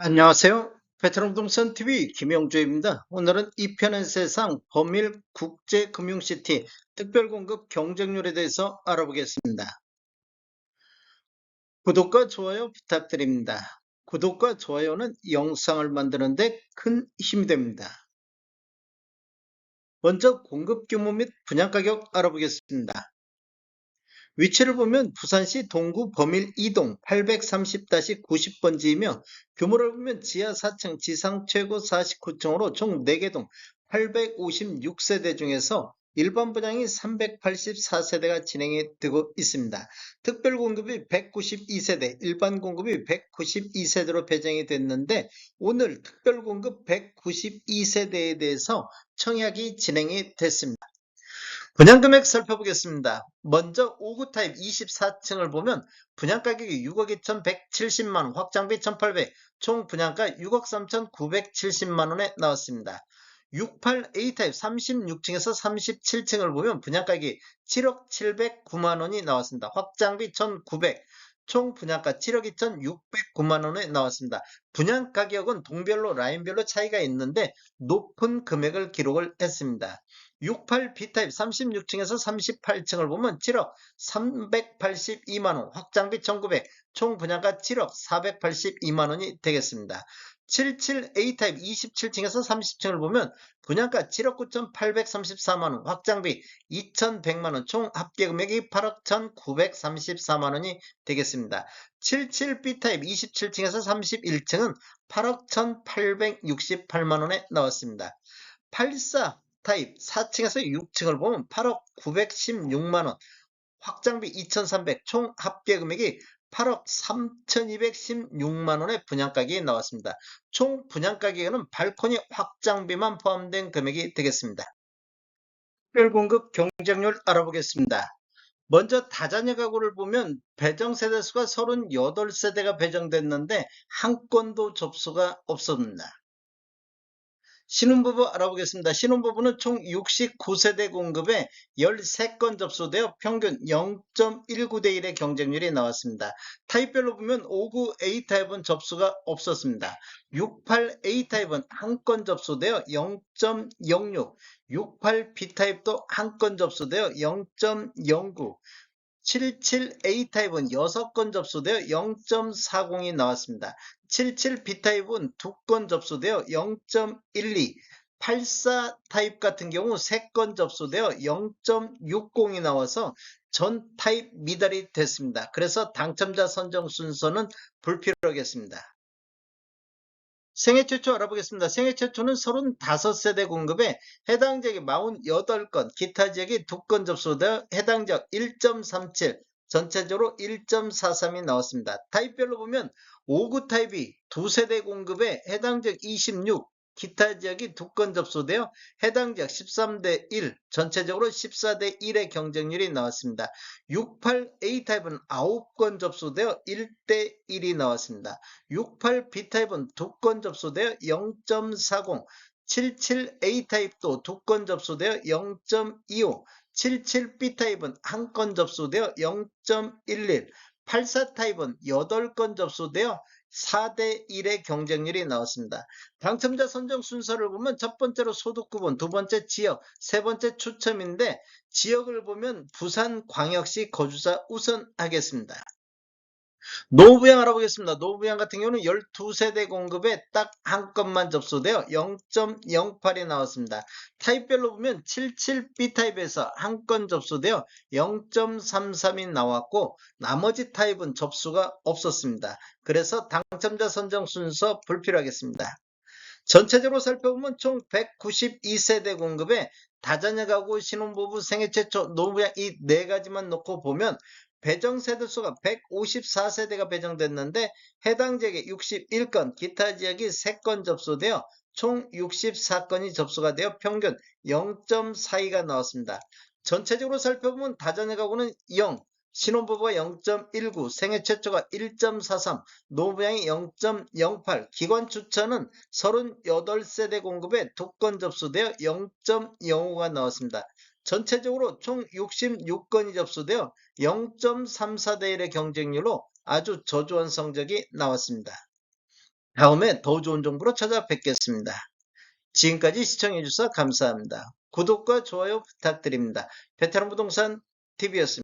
안녕하세요. 베트남 동선 TV 김영주입니다. 오늘은 이편의 세상 범일 국제금융시티 특별공급 경쟁률에 대해서 알아보겠습니다. 구독과 좋아요 부탁드립니다. 구독과 좋아요는 영상을 만드는 데 큰 힘이 됩니다. 먼저 공급 규모 및 분양가격 알아보겠습니다. 위치를 보면 부산시 동구 범일 2동 830-90번지이며 규모를 보면 지하 4층 지상 최고 49층으로 총 4개 동 856세대 중에서 일반 분양이 384세대가 진행이 되고 있습니다. 특별 공급이 192세대, 일반 공급이 192세대로 배정이 됐는데 오늘 특별 공급 192세대에 대해서 청약이 진행이 됐습니다. 분양금액 살펴보겠습니다. 먼저 5구 타입 24층을 보면 분양가격이 6억 2,170만원, 확장비 1,800, 총 분양가 6억 3,970만원에 나왔습니다. 68A 타입 36층에서 37층을 보면 분양가격이 7억 709만원이 나왔습니다. 확장비 1,900, 총 분양가 7억 2,609만원에 나왔습니다. 분양가격은 동별로 라인별로 차이가 있는데 높은 금액을 기록을 했습니다. 68B타입 36층에서 38층을 보면 7억 382만원, 확장비 1900, 총 분양가 7억 482만원이 되겠습니다. 77A타입 27층에서 30층을 보면 분양가 7억 9,834만원, 확장비 2,100만원, 총 합계금액이 8억 1,934만원이 되겠습니다. 77B타입 27층에서 31층은 8억 1,868만원에 나왔습니다. 84 타입 4층에서 6층을 보면 8억 916만원, 확장비 2,300, 총 합계금액이 8억 3,216만원의 분양가격이 나왔습니다. 총 분양가격에는 발코니 확장비만 포함된 금액이 되겠습니다. 특별공급 경쟁률 알아보겠습니다. 먼저 다자녀 가구를 보면 배정 세대수가 38세대가 배정됐는데 한 건도 접수가 없습니다. 신혼부부 알아보겠습니다. 신혼부부는 총 69세대 공급에 13건 접수되어 평균 0.19대 1의 경쟁률이 나왔습니다. 타입별로 보면 59A 타입은 접수가 없었습니다. 68A 타입은 한 건 접수되어 0.06, 68B 타입도 한 건 접수되어 0.09, 77A 타입은 6건 접수되어 0.40이 나왔습니다. 77B 타입은 2건 접수되어 0.12, 84 타입 같은 경우 3건 접수되어 0.60이 나와서 전 타입 미달이 됐습니다. 그래서 당첨자 선정 순서는 불필요하겠습니다. 생애 최초 알아보겠습니다. 생애 최초는 35세대 공급에 해당 지역이 48건, 기타 지역이 2건 접수되어 해당 지역 1.37, 전체적으로 1.43이 나왔습니다. 타입별로 보면 5구 타입이 2세대 공급에 해당 지역 26, 기타 지역이 2건 접수되어 해당 지역 13대 1, 전체적으로 14대 1의 경쟁률이 나왔습니다. 68A 타입은 9건 접수되어 1대 1이 나왔습니다. 68B 타입은 2건 접수되어 0.40, 77A 타입도 2건 접수되어 0.25, 77B 타입은 1건 접수되어 0.11, 84 타입은 8건 접수되어 4대 1의 경쟁률이 나왔습니다. 당첨자 선정 순서를 보면 첫 번째로 소득 구분, 두 번째 지역, 세 번째 추첨인데 지역을 보면 부산광역시 거주자 우선 하겠습니다. 노후부양 알아보겠습니다. 노후부양 같은 경우는 12세대 공급에 딱 한 건만 접수되어 0.08이 나왔습니다. 타입별로 보면 77B 타입에서 한 건 접수되어 0.33이 나왔고 나머지 타입은 접수가 없었습니다. 그래서 당첨자 선정 순서 불필요하겠습니다. 전체적으로 살펴보면 총 192세대 공급에 다자녀 가구, 신혼부부, 생애 최초, 노후부양 이 네 가지만 놓고 보면 배정 세대수가 154세대가 배정됐는데 해당 지역에 61건, 기타 지역이 3건 접수되어 총 64건이 접수가 되어 평균 0.42가 나왔습니다. 전체적으로 살펴보면 다자녀 가구는 0, 신혼부부가 0.19, 생애 최초가 1.43, 노부양이 0.08, 기관 추천은 38세대 공급에 2건 접수되어 0.05가 나왔습니다. 전체적으로 총 66건이 접수되어 0.34대 1의 경쟁률로 아주 저조한 성적이 나왔습니다. 다음에 더 좋은 정보로 찾아뵙겠습니다. 지금까지 시청해주셔서 감사합니다. 구독과 좋아요 부탁드립니다. 베테랑 부동산 TV였습니다.